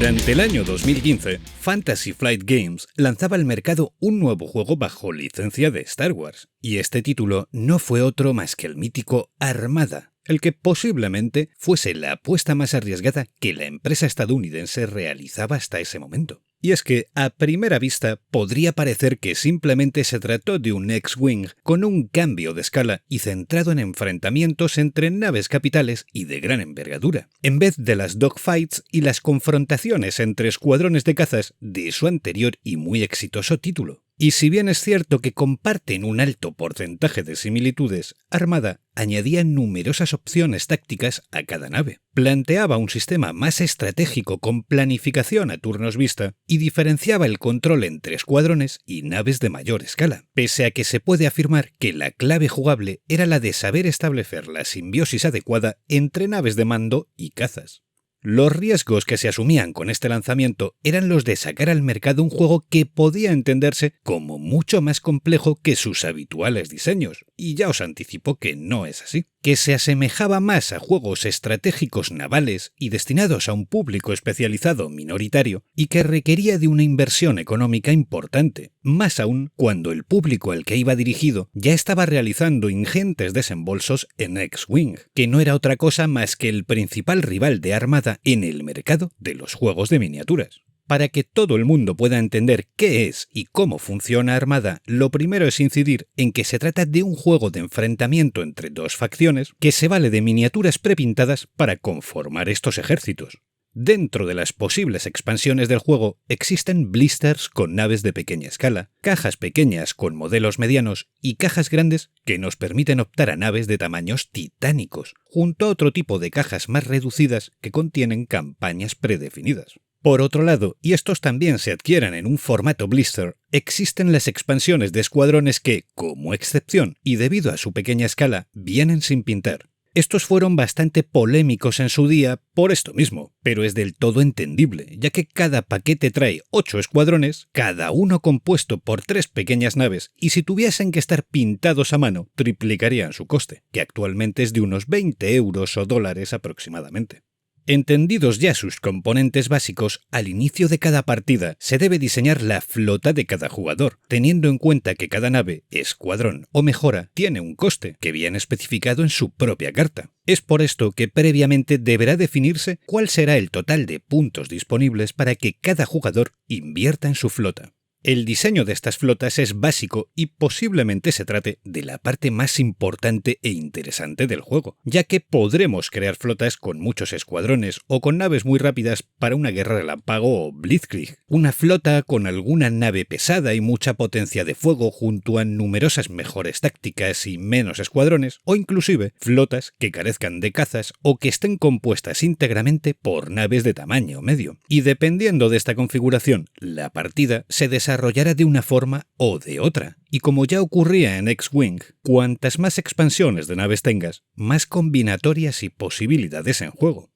Durante el año 2015, Fantasy Flight Games lanzaba al mercado un nuevo juego bajo licencia de Star Wars, y este título no fue otro más que el mítico Armada, el que posiblemente fuese la apuesta más arriesgada que la empresa estadounidense realizaba hasta ese momento. Y es que, a primera vista, podría parecer que simplemente se trató de un X-Wing con un cambio de escala y centrado en enfrentamientos entre naves capitales y de gran envergadura, en vez de las dogfights y las confrontaciones entre escuadrones de cazas de su anterior y muy exitoso título. Y si bien es cierto que comparten un alto porcentaje de similitudes, Armada añadía numerosas opciones tácticas a cada nave, planteaba un sistema más estratégico con planificación a turnos vista y diferenciaba el control entre escuadrones y naves de mayor escala, pese a que se puede afirmar que la clave jugable era la de saber establecer la simbiosis adecuada entre naves de mando y cazas. Los riesgos que se asumían con este lanzamiento eran los de sacar al mercado un juego que podía entenderse como mucho más complejo que sus habituales diseños, y ya os anticipo que no es así, que se asemejaba más a juegos estratégicos navales y destinados a un público especializado minoritario, y que requería de una inversión económica importante, más aún cuando el público al que iba dirigido ya estaba realizando ingentes desembolsos en X-Wing, que no era otra cosa más que el principal rival de Armada en el mercado de los juegos de miniaturas. Para que todo el mundo pueda entender qué es y cómo funciona Armada, lo primero es incidir en que se trata de un juego de enfrentamiento entre dos facciones que se vale de miniaturas prepintadas para conformar estos ejércitos. Dentro de las posibles expansiones del juego existen blisters con naves de pequeña escala, cajas pequeñas con modelos medianos y cajas grandes que nos permiten optar a naves de tamaños titánicos, junto a otro tipo de cajas más reducidas que contienen campañas predefinidas. Por otro lado, y estos también se adquieren en un formato blister, existen las expansiones de escuadrones que, como excepción y debido a su pequeña escala, vienen sin pintar. Estos fueron bastante polémicos en su día por esto mismo, pero es del todo entendible, ya que cada paquete trae 8 escuadrones, cada uno compuesto por 3 pequeñas naves, y si tuviesen que estar pintados a mano, triplicarían su coste, que actualmente es de unos 20 euros o dólares aproximadamente. Entendidos ya sus componentes básicos, al inicio de cada partida se debe diseñar la flota de cada jugador, teniendo en cuenta que cada nave, escuadrón o mejora tiene un coste que viene especificado en su propia carta. Es por esto que previamente deberá definirse cuál será el total de puntos disponibles para que cada jugador invierta en su flota. El diseño de estas flotas es básico y posiblemente se trate de la parte más importante e interesante del juego, ya que podremos crear flotas con muchos escuadrones o con naves muy rápidas para una guerra relámpago o blitzkrieg, una flota con alguna nave pesada y mucha potencia de fuego junto a numerosas mejores tácticas y menos escuadrones, o inclusive flotas que carezcan de cazas o que estén compuestas íntegramente por naves de tamaño medio. Y dependiendo de esta configuración, la partida se desarrollará de una forma o de otra. Y como ya ocurría en X-Wing, cuantas más expansiones de naves tengas, más combinatorias y posibilidades en juego.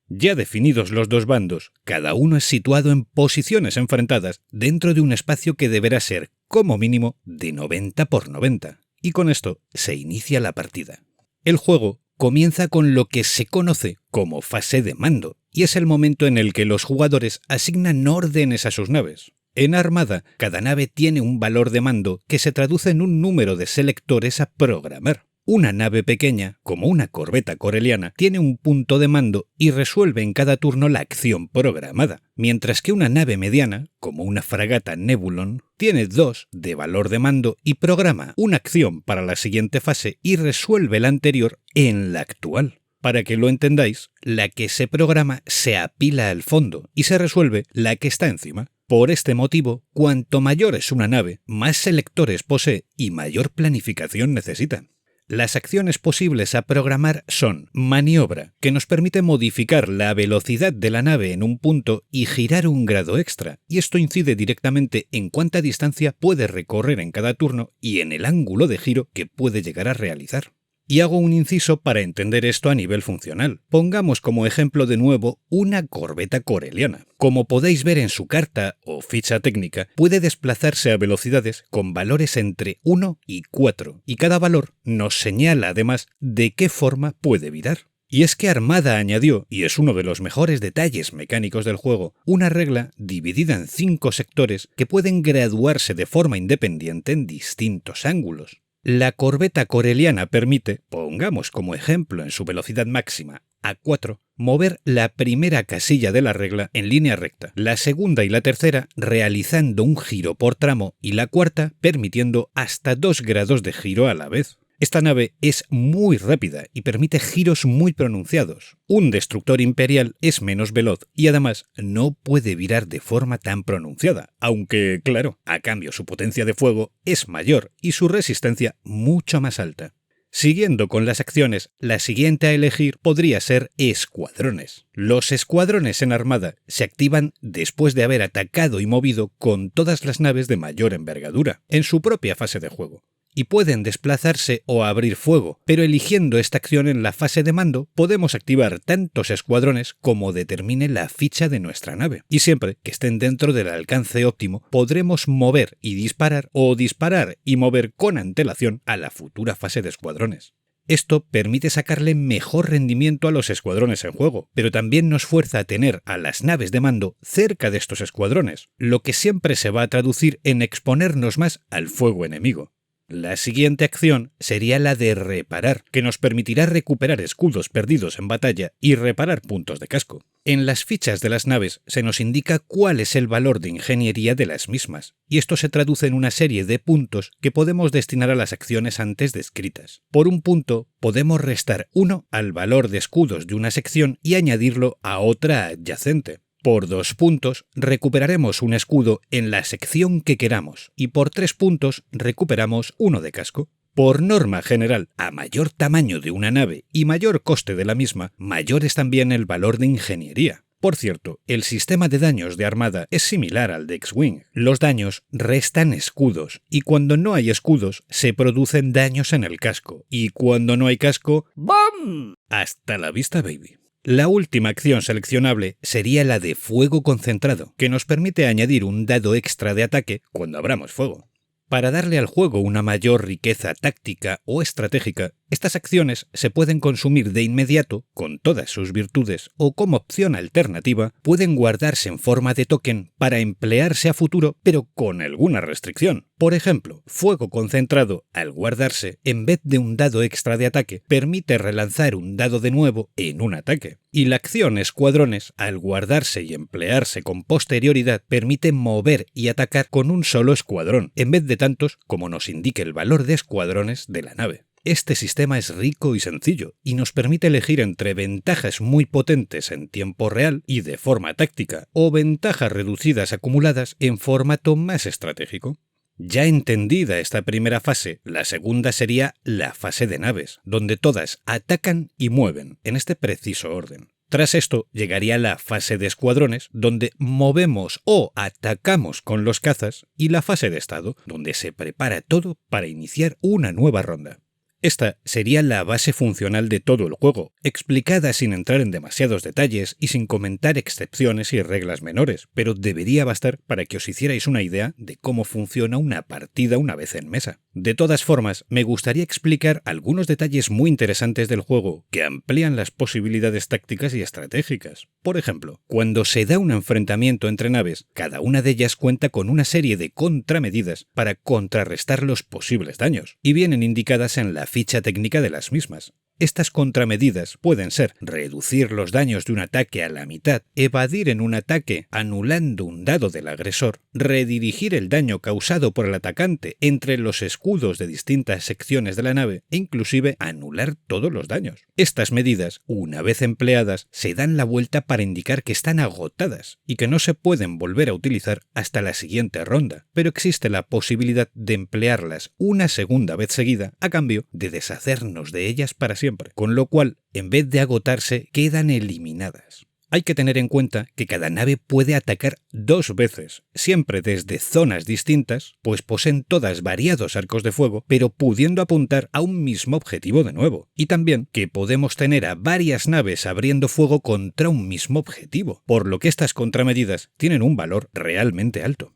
Ya definidos los dos bandos, cada uno es situado en posiciones enfrentadas dentro de un espacio que deberá ser, como mínimo, de 90 por 90. Y con esto se inicia la partida. El juego comienza con lo que se conoce como fase de mando, y es el momento en el que los jugadores asignan órdenes a sus naves. En Armada, cada nave tiene un valor de mando que se traduce en un número de selectores a programar. Una nave pequeña, como una corbeta coreliana, tiene un punto de mando y resuelve en cada turno la acción programada, mientras que una nave mediana, como una fragata Nebulon, tiene 2 de valor de mando y programa una acción para la siguiente fase y resuelve la anterior en la actual. Para que lo entendáis, la que se programa se apila al fondo y se resuelve la que está encima. Por este motivo, cuanto mayor es una nave, más selectores posee y mayor planificación necesita. Las acciones posibles a programar son maniobra, que nos permite modificar la velocidad de la nave en un punto y girar un grado extra, y esto incide directamente en cuánta distancia puede recorrer en cada turno y en el ángulo de giro que puede llegar a realizar. Y hago un inciso para entender esto a nivel funcional. Pongamos como ejemplo de nuevo una corbeta coreliana. Como podéis ver en su carta o ficha técnica, puede desplazarse a velocidades con valores entre 1 y 4, y cada valor nos señala además de qué forma puede virar. Y es que Armada añadió, y es uno de los mejores detalles mecánicos del juego, una regla dividida en 5 sectores que pueden graduarse de forma independiente en distintos ángulos. La corbeta coreliana permite, pongamos como ejemplo en su velocidad máxima A4, mover la primera casilla de la regla en línea recta, la segunda y la tercera realizando un giro por tramo y la cuarta permitiendo hasta 2 grados de giro a la vez. Esta nave es muy rápida y permite giros muy pronunciados. Un destructor imperial es menos veloz y además no puede virar de forma tan pronunciada, aunque, claro, a cambio su potencia de fuego es mayor y su resistencia mucho más alta. Siguiendo con las acciones, la siguiente a elegir podría ser escuadrones. Los escuadrones en Armada se activan después de haber atacado y movido con todas las naves de mayor envergadura, en su propia fase de juego. Y pueden desplazarse o abrir fuego, pero eligiendo esta acción en la fase de mando podemos activar tantos escuadrones como determine la ficha de nuestra nave, y siempre que estén dentro del alcance óptimo podremos mover y disparar o disparar y mover con antelación a la futura fase de escuadrones. Esto permite sacarle mejor rendimiento a los escuadrones en juego, pero también nos fuerza a tener a las naves de mando cerca de estos escuadrones, lo que siempre se va a traducir en exponernos más al fuego enemigo. La siguiente acción sería la de reparar, que nos permitirá recuperar escudos perdidos en batalla y reparar puntos de casco. En las fichas de las naves se nos indica cuál es el valor de ingeniería de las mismas, y esto se traduce en una serie de puntos que podemos destinar a las acciones antes descritas. Por un punto, podemos restar 1 al valor de escudos de una sección y añadirlo a otra adyacente. Por 2 puntos recuperaremos un escudo en la sección que queramos y por 3 puntos recuperamos uno de casco. Por norma general, a mayor tamaño de una nave y mayor coste de la misma, mayor es también el valor de ingeniería. Por cierto, el sistema de daños de Armada es similar al de X-Wing. Los daños restan escudos y cuando no hay escudos se producen daños en el casco y cuando no hay casco, ¡bum! Hasta la vista, baby. La última acción seleccionable sería la de fuego concentrado, que nos permite añadir un dado extra de ataque cuando abramos fuego. Para darle al juego una mayor riqueza táctica o estratégica, estas acciones se pueden consumir de inmediato, con todas sus virtudes, o como opción alternativa, pueden guardarse en forma de token para emplearse a futuro, pero con alguna restricción. Por ejemplo, fuego concentrado, al guardarse, en vez de un dado extra de ataque, permite relanzar un dado de nuevo en un ataque. Y la acción escuadrones, al guardarse y emplearse con posterioridad, permite mover y atacar con un solo escuadrón, en vez de tantos como nos indique el valor de escuadrones de la nave. Este sistema es rico y sencillo, y nos permite elegir entre ventajas muy potentes en tiempo real y de forma táctica, o ventajas reducidas acumuladas en formato más estratégico. Ya entendida esta primera fase, la segunda sería la fase de naves, donde todas atacan y mueven, en este preciso orden. Tras esto llegaría la fase de escuadrones, donde movemos o atacamos con los cazas, y la fase de estado, donde se prepara todo para iniciar una nueva ronda. Esta sería la base funcional de todo el juego, explicada sin entrar en demasiados detalles y sin comentar excepciones y reglas menores, pero debería bastar para que os hicierais una idea de cómo funciona una partida una vez en mesa. De todas formas, me gustaría explicar algunos detalles muy interesantes del juego que amplían las posibilidades tácticas y estratégicas. Por ejemplo, cuando se da un enfrentamiento entre naves, cada una de ellas cuenta con una serie de contramedidas para contrarrestar los posibles daños, y vienen indicadas en la ficha técnica de las mismas. Estas contramedidas pueden ser reducir los daños de un ataque a la mitad, evadir en un ataque anulando un dado del agresor, redirigir el daño causado por el atacante entre los escudos de distintas secciones de la nave e inclusive anular todos los daños. Estas medidas, una vez empleadas, se dan la vuelta para indicar que están agotadas y que no se pueden volver a utilizar hasta la siguiente ronda, pero existe la posibilidad de emplearlas una segunda vez seguida a cambio de deshacernos de ellas para siempre, con lo cual, en vez de agotarse, quedan eliminadas. Hay que tener en cuenta que cada nave puede atacar 2 veces, siempre desde zonas distintas, pues poseen todas variados arcos de fuego, pero pudiendo apuntar a un mismo objetivo de nuevo. Y también que podemos tener a varias naves abriendo fuego contra un mismo objetivo, por lo que estas contramedidas tienen un valor realmente alto.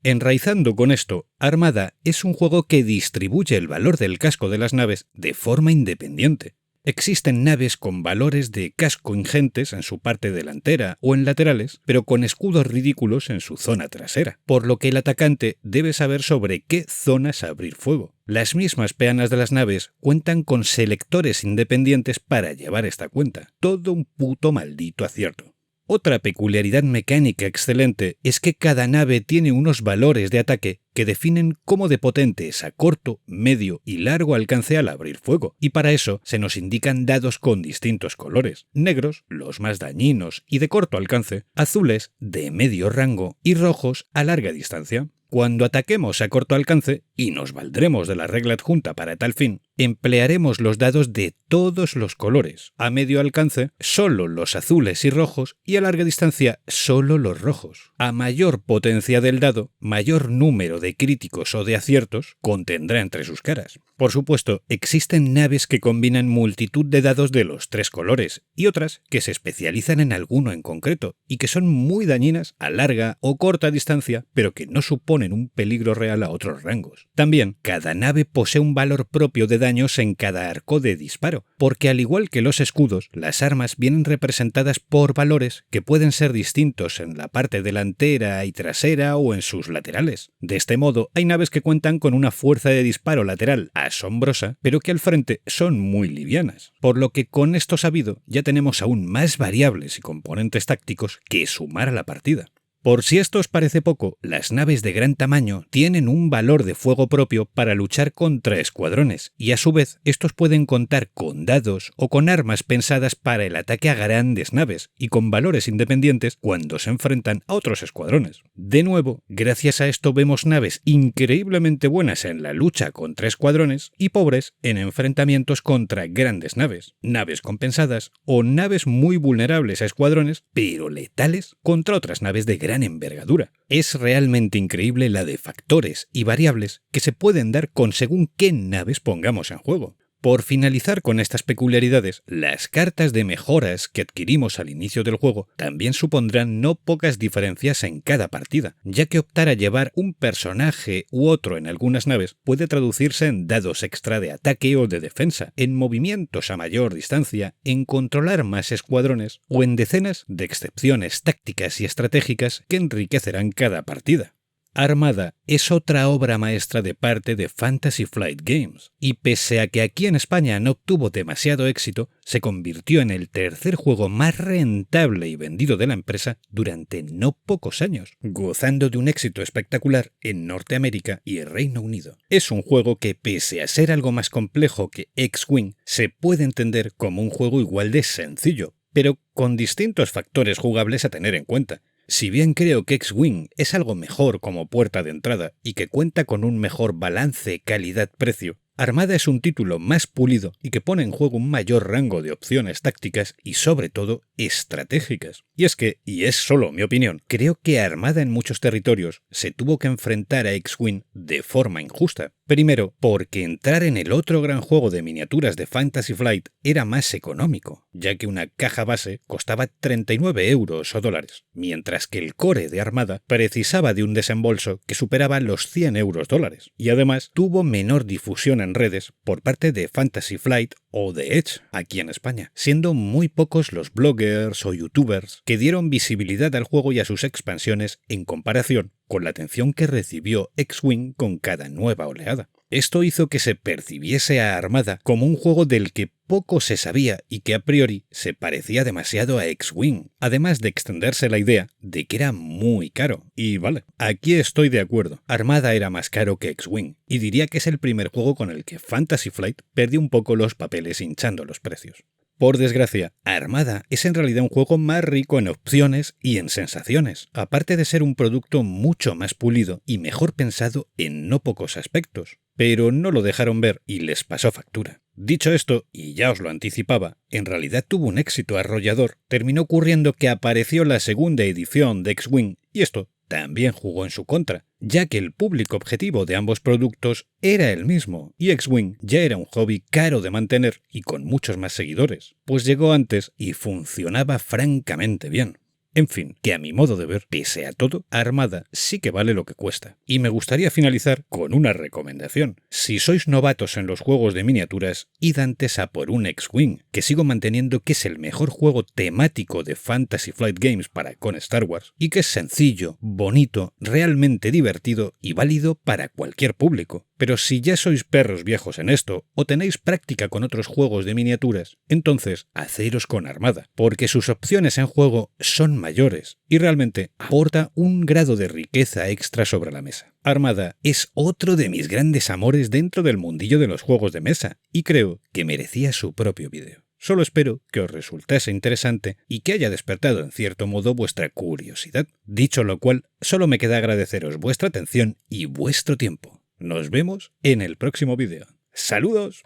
Enraizando con esto, Armada es un juego que distribuye el valor del casco de las naves de forma independiente. Existen naves con valores de casco ingentes en su parte delantera o en laterales, pero con escudos ridículos en su zona trasera, por lo que el atacante debe saber sobre qué zonas abrir fuego. Las mismas peanas de las naves cuentan con selectores independientes para llevar esta cuenta. Todo un puto maldito acierto. Otra peculiaridad mecánica excelente es que cada nave tiene unos valores de ataque que definen cómo de potente es a corto, medio y largo alcance al abrir fuego, y para eso se nos indican dados con distintos colores: negros, los más dañinos y de corto alcance; azules, de medio rango; y rojos, a larga distancia. Cuando ataquemos a corto alcance, y nos valdremos de la regla adjunta para tal fin, emplearemos los dados de todos los colores; a medio alcance, solo los azules y rojos; y a larga distancia, solo los rojos. A mayor potencia del dado, mayor número de críticos o de aciertos contendrá entre sus caras. Por supuesto, existen naves que combinan multitud de dados de los tres colores, y otras que se especializan en alguno en concreto, y que son muy dañinas a larga o corta distancia, pero que no suponen un peligro real a otros rangos. También, cada nave posee un valor propio de daños en cada arco de disparo, porque al igual que los escudos, las armas vienen representadas por valores que pueden ser distintos en la parte delantera y trasera o en sus laterales. De este modo, hay naves que cuentan con una fuerza de disparo lateral asombrosa, pero que al frente son muy livianas. Por lo que con esto sabido, ya tenemos aún más variables y componentes tácticos que sumar a la partida. Por si esto os parece poco, las naves de gran tamaño tienen un valor de fuego propio para luchar contra escuadrones, y a su vez estos pueden contar con dados o con armas pensadas para el ataque a grandes naves, y con valores independientes cuando se enfrentan a otros escuadrones. De nuevo, gracias a esto vemos naves increíblemente buenas en la lucha contra escuadrones y pobres en enfrentamientos contra grandes naves, naves compensadas o naves muy vulnerables a escuadrones, pero letales contra otras naves de gran envergadura. Es realmente increíble la de factores y variables que se pueden dar con según qué naves pongamos en juego. Por finalizar con estas peculiaridades, las cartas de mejoras que adquirimos al inicio del juego también supondrán no pocas diferencias en cada partida, ya que optar a llevar un personaje u otro en algunas naves puede traducirse en dados extra de ataque o de defensa, en movimientos a mayor distancia, en controlar más escuadrones o en decenas de excepciones tácticas y estratégicas que enriquecerán cada partida. Armada es otra obra maestra de parte de Fantasy Flight Games, y pese a que aquí en España no obtuvo demasiado éxito, se convirtió en el tercer juego más rentable y vendido de la empresa durante no pocos años, gozando de un éxito espectacular en Norteamérica y el Reino Unido. Es un juego que, pese a ser algo más complejo que X-Wing, se puede entender como un juego igual de sencillo, pero con distintos factores jugables a tener en cuenta. Si bien creo que X-Wing es algo mejor como puerta de entrada y que cuenta con un mejor balance calidad-precio, Armada es un título más pulido y que pone en juego un mayor rango de opciones tácticas y sobre todo estratégicas. Y es que, y es solo mi opinión, creo que Armada en muchos territorios se tuvo que enfrentar a X-Wing de forma injusta. Primero, porque entrar en el otro gran juego de miniaturas de Fantasy Flight era más económico, ya que una caja base costaba 39 euros o dólares, mientras que el core de Armada precisaba de un desembolso que superaba los 100 euros dólares, y además tuvo menor difusión en redes por parte de Fantasy Flight o de Edge aquí en España, siendo muy pocos los bloggers o youtubers que dieron visibilidad al juego y a sus expansiones en comparación con la atención que recibió X-Wing con cada nueva oleada. Esto hizo que se percibiese a Armada como un juego del que poco se sabía y que a priori se parecía demasiado a X-Wing, además de extenderse la idea de que era muy caro. Y vale, aquí estoy de acuerdo, Armada era más caro que X-Wing, y diría que es el primer juego con el que Fantasy Flight perdió un poco los papeles hinchando los precios. Por desgracia, Armada es en realidad un juego más rico en opciones y en sensaciones, aparte de ser un producto mucho más pulido y mejor pensado en no pocos aspectos. Pero no lo dejaron ver y les pasó factura. Dicho esto, y ya os lo anticipaba, en realidad tuvo un éxito arrollador. Terminó ocurriendo que apareció la segunda edición de X-Wing, y esto también jugó en su contra, ya que el público objetivo de ambos productos era el mismo, y X-Wing ya era un hobby caro de mantener y con muchos más seguidores, pues llegó antes y funcionaba francamente bien. En fin, que a mi modo de ver, pese a todo, Armada sí que vale lo que cuesta. Y me gustaría finalizar con una recomendación. Si sois novatos en los juegos de miniaturas, id antes a por un X-Wing, que sigo manteniendo que es el mejor juego temático de Fantasy Flight Games para con Star Wars, y que es sencillo, bonito, realmente divertido y válido para cualquier público. Pero si ya sois perros viejos en esto, o tenéis práctica con otros juegos de miniaturas, entonces haceros con Armada, porque sus opciones en juego son mayores y realmente aporta un grado de riqueza extra sobre la mesa. Armada es otro de mis grandes amores dentro del mundillo de los juegos de mesa, y creo que merecía su propio vídeo. Solo espero que os resultase interesante y que haya despertado en cierto modo vuestra curiosidad. Dicho lo cual, solo me queda agradeceros vuestra atención y vuestro tiempo. Nos vemos en el próximo vídeo. ¡Saludos!